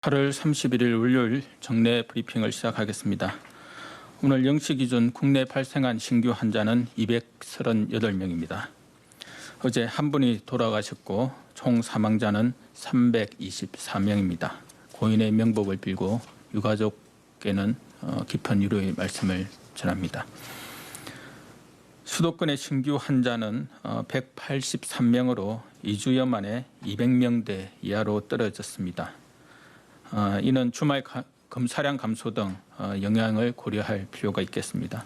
8월 31일 월요일 정례 브리핑을 시작하겠습니다. 오늘 0시 기준 국내 발생한 신규 환자는 238명입니다. 어제 한 분이 돌아가셨고 총 사망자는 324명입니다. 고인의 명복을 빌고 유가족께는 깊은 위로의 말씀을 전합니다. 수도권의 신규 환자는 183명으로 2주여 만에 200명대 이하로 떨어졌습니다. 이는 주말 검사량 감소 등 영향을 고려할 필요가 있겠습니다.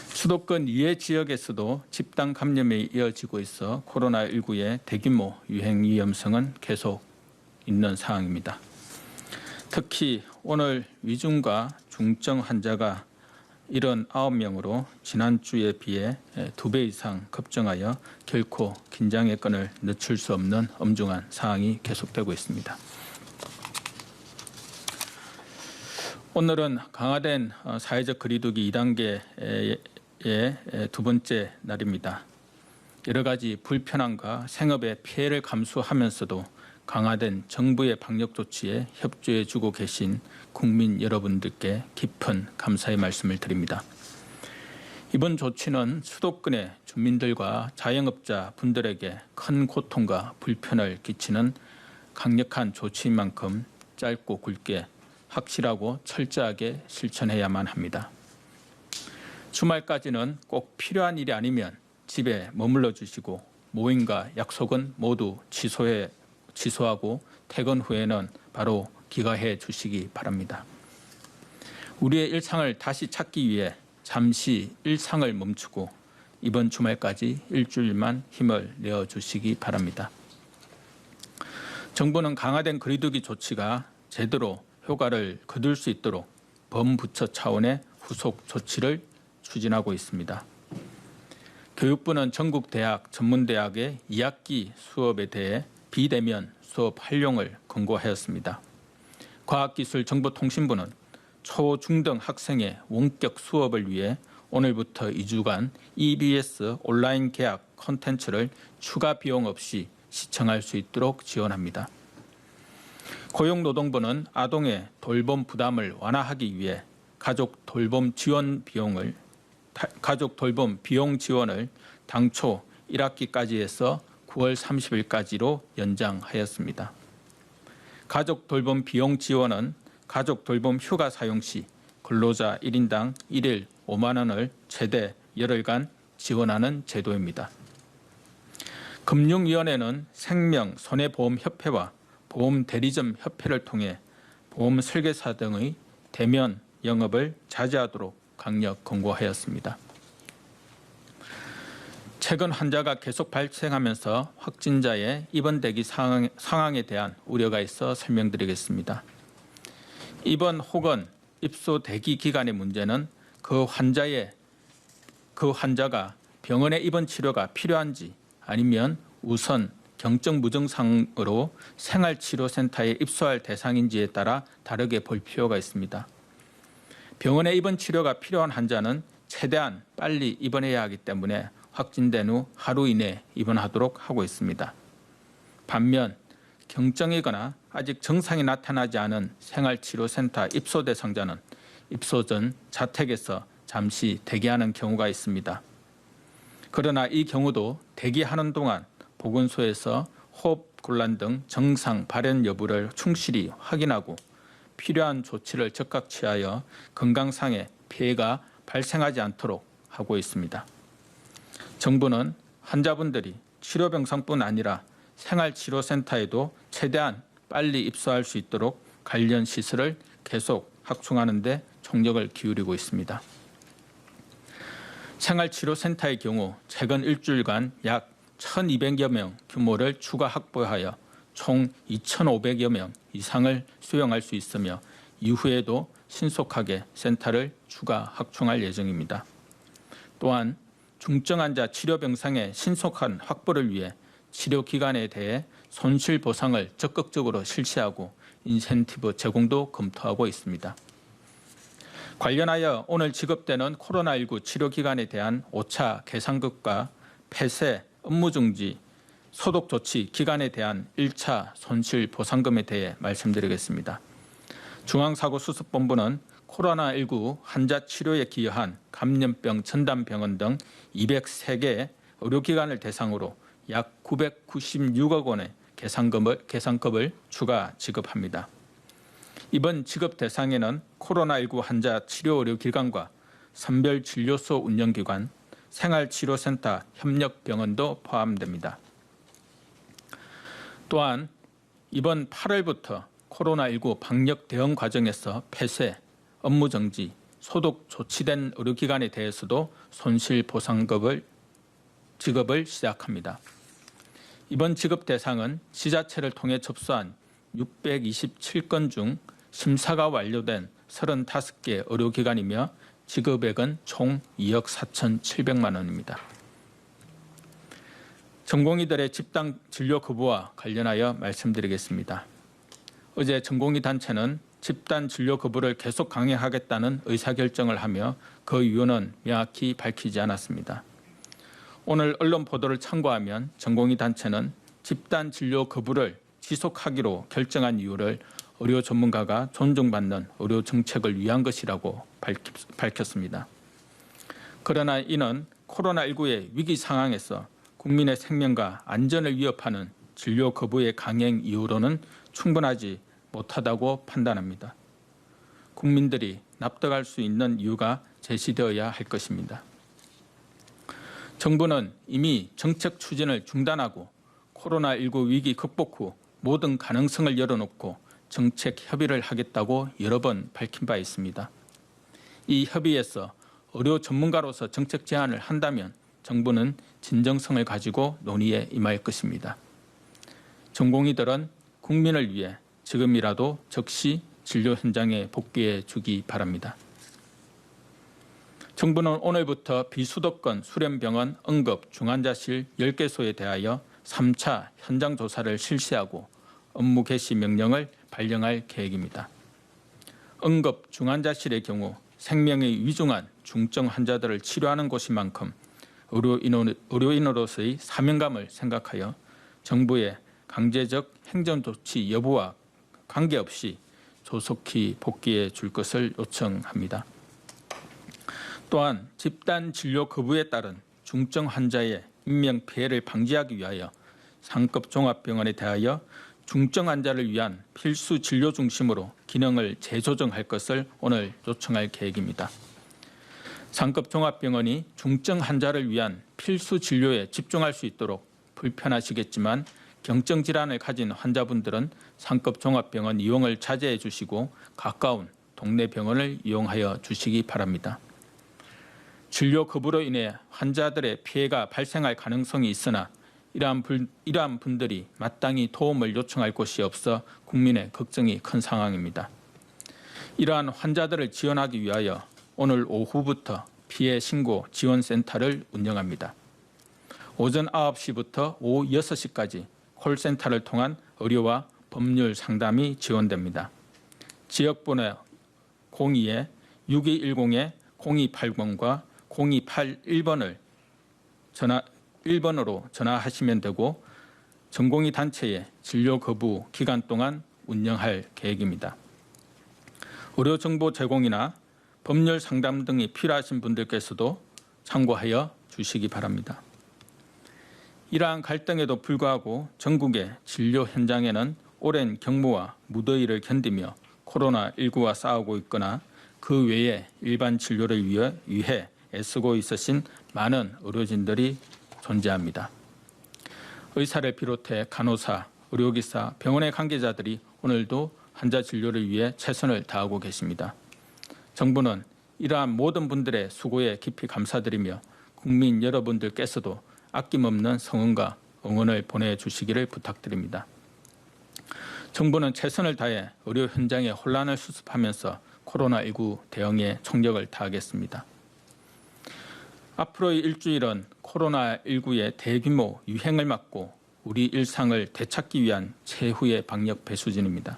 수도권 이외 지역에서도 집단 감염이 이어지고 있어 코로나19의 대규모 유행 위험성은 계속 있는 상황입니다. 특히 오늘 위중과 중증 환자가 79명으로 지난주에 비해 2배 이상 급증하여 결코 긴장의 끈을 늦출 수 없는 엄중한 상황이 계속되고 있습니다. 오늘은 강화된 사회적 거리두기 2단계의 두 번째 날입니다. 여러 가지 불편함과 생업의 피해를 감수하면서도 강화된 정부의 방역 조치에 협조해 주고 계신 국민 여러분들께 깊은 감사의 말씀을 드립니다. 이번 조치는 수도권의 주민들과 자영업자 분들에게 큰 고통과 불편을 끼치는 강력한 조치인 만큼 짧고 굵게 확실하고 철저하게 실천해야만 합니다. 주말까지는 꼭 필요한 일이 아니면 집에 머물러 주시고 모임과 약속은 모두 취소하고 퇴근 후에는 바로 귀가해 주시기 바랍니다. 우리의 일상을 다시 찾기 위해 잠시 일상을 멈추고 이번 주말까지 일주일만 힘을 내어 주시기 바랍니다. 정부는 강화된 거리두기 조치가 제대로 효과를 거둘 수 있도록 범부처 차원의 후속 조치를 추진하고 있습니다. 교육부는 전국 대학, 전문대학의 2학기 수업에 대해 비대면 수업 활용을 권고하였습니다. 과학기술정보통신부는 초, 중등 학생의 원격 수업을 위해 오늘부터 2주간 EBS 온라인 계약 콘텐츠를 추가 비용 없이 시청할 수 있도록 지원합니다. 고용노동부는 아동의 돌봄 부담을 완화하기 위해 가족 돌봄 비용 지원을 당초 1학기까지 해서 9월 30일까지로 연장하였습니다. 가족 돌봄 비용 지원은 가족 돌봄 휴가 사용 시 근로자 1인당 1일 5만 원을 최대 열흘간 지원하는 제도입니다. 금융위원회는 생명 손해보험협회와 보험대리점 협회를 통해 보험 설계사 등의 대면 영업을 자제하도록 강력 권고하였습니다. 최근 환자가 계속 발생하면서 확진자의 입원대기 상황에 대한 우려가 있어 설명드리겠습니다. 입원 혹은 입소 대기 기간의 문제는 그 환자가 병원에 입원 치료가 필요한지 아니면 우선 경증 무증상으로 생활치료센터에 입소할 대상인지에 따라 다르게 볼 필요가 있습니다. 병원에 입원 치료가 필요한 환자는 최대한 빨리 입원해야 하기 때문에 확진된 후 하루 이내 입원하도록 하고 있습니다. 반면 경증이거나 아직 증상이 나타나지 않은 생활치료센터 입소 대상자는 입소 전 자택에서 잠시 대기하는 경우가 있습니다. 그러나 이 경우도 대기하는 동안 보건소에서 호흡곤란 등 증상 발현 여부를 충실히 확인하고 필요한 조치를 즉각 취하여 건강상의 피해가 발생하지 않도록 하고 있습니다. 정부는 환자분들이 치료병상뿐 아니라 생활치료센터에도 최대한 빨리 입소할 수 있도록 관련 시설을 계속 확충하는 데 총력을 기울이고 있습니다. 생활치료센터의 경우 최근 일주일간 약 1,200여 명 규모를 추가 확보하여 총 2,500여 명 이상을 수용할 수 있으며 이후에도 신속하게 센터를 추가 확충할 예정입니다. 또한 중증 환자 치료 병상의 신속한 확보를 위해 치료 기간에 대해 손실 보상을 적극적으로 실시하고 인센티브 제공도 검토하고 있습니다. 관련하여 오늘 지급되는 코로나19 치료 기간에 대한 오차 계산급과 폐쇄, 업무중지, 소독 조치 기간에 대한 1차 손실 보상금에 대해 말씀드리겠습니다. 중앙사고수습본부는 코로나19 환자 치료에 기여한 감염병 전담병원 등 203개 의료기관을 대상으로 약 996억 원의 개상급을 추가 지급합니다. 이번 지급 대상에는 코로나19 환자 치료 의료기관과 선별진료소 운영기관, 생활치료센터 협력병원도 포함됩니다. 또한 이번 8월부터 코로나19 방역 대응 과정에서 폐쇄, 업무정지, 소독 조치된 의료기관에 대해서도 손실보상금을 지급을 시작합니다. 이번 지급 대상은 지자체를 통해 접수한 627건 중 심사가 완료된 35개 의료기관이며 지급액은 총 2억 4,700만 원입니다. 전공의들의 집단 진료 거부와 관련하여 말씀드리겠습니다. 어제 전공의 단체는 집단 진료 거부를 계속 강행하겠다는 의사결정을 하며 그 이유는 명확히 밝히지 않았습니다. 오늘 언론 보도를 참고하면 전공의 단체는 집단 진료 거부를 지속하기로 결정한 이유를 의료 전문가가 존중받는 의료 정책을 위한 것이라고 밝혔습니다. 그러나 이는 코로나19의 위기 상황에서 국민의 생명과 안전을 위협하는 진료 거부의 강행 이유로는 충분하지 못하다고 판단합니다. 국민들이 납득할 수 있는 이유가 제시되어야 할 것입니다. 정부는 이미 정책 추진을 중단하고 코로나19 위기 극복 후 모든 가능성을 열어놓고 정책 협의를 하겠다고 여러 번 밝힌 바 있습니다. 이 협의에서 의료 전문가로서 정책 제안을 한다면 정부는 진정성을 가지고 논의에 임할 것입니다. 전공의들은 국민을 위해 지금이라도 즉시 진료 현장에 복귀해 주기 바랍니다. 정부는 오늘부터 비수도권 수련병원 응급 중환자실 10개소에 대하여 3차 현장 조사를 실시하고 업무 개시 명령을 발령할 계획입니다. 응급 중환자실의 경우 생명이 위중한 중증 환자들을 치료하는 곳인 만큼 의료인으로서의 사명감을 생각하여 정부의 강제적 행정조치 여부와 관계없이 조속히 복귀해 줄 것을 요청합니다. 또한 집단 진료 거부에 따른 중증 환자의 인명피해를 방지하기 위하여 상급 종합병원에 대하여 중증 환자를 위한 필수 진료 중심으로 기능을 재조정할 것을 오늘 요청할 계획입니다. 상급 종합병원이 중증 환자를 위한 필수 진료에 집중할 수 있도록 불편하시겠지만 경증 질환을 가진 환자분들은 상급 종합병원 이용을 자제해 주시고 가까운 동네 병원을 이용하여 주시기 바랍니다. 진료 거부로 인해 환자들의 피해가 발생할 가능성이 있으나 이러한 분들이 마땅히 도움을 요청할 곳이 없어 국민의 걱정이 큰 상황입니다. 이러한 환자들을 지원하기 위하여 오늘 오후부터 피해 신고 지원센터를 운영합니다. 오전 9시부터 오후 6시까지 콜센터를 통한 의료와 법률 상담이 지원됩니다. 지역번호 02-6210-0280과 0281번을 1번으로 전화하시면 되고 전공의 단체의 진료 거부 기간 동안 운영할 계획입니다. 의료 정보 제공이나 법률 상담 등이 필요하신 분들께서도 참고하여 주시기 바랍니다. 이러한 갈등에도 불구하고 전국의 진료 현장에는 오랜 경무와 무더위를 견디며 코로나19와 싸우고 있거나 그 외에 일반 진료를 위해 애쓰고 있으신 많은 의료진들이 존재합니다. 의사를 비롯해 간호사, 의료기사, 병원의 관계자들이 오늘도 환자 진료를 위해 최선을 다하고 계십니다. 정부는 이러한 모든 분들의 수고에 깊이 감사드리며 국민 여러분들께서도 아낌없는 성원과 응원을 보내주시기를 부탁드립니다. 정부는 최선을 다해 의료 현장의 혼란을 수습하면서 코로나19 대응에 총력을 다하겠습니다. 앞으로의 일주일은 코로나19의 대규모 유행을 막고 우리 일상을 되찾기 위한 최후의 방역 배수진입니다.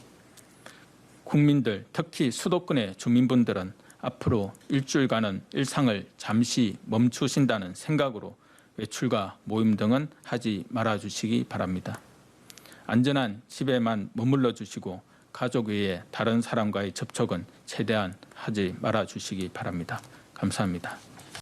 국민들, 특히 수도권의 주민분들은 앞으로 일주일간은 일상을 잠시 멈추신다는 생각으로 외출과 모임 등은 하지 말아 주시기 바랍니다. 안전한 집에만 머물러 주시고 가족 외에 다른 사람과의 접촉은 최대한 하지 말아 주시기 바랍니다. 감사합니다.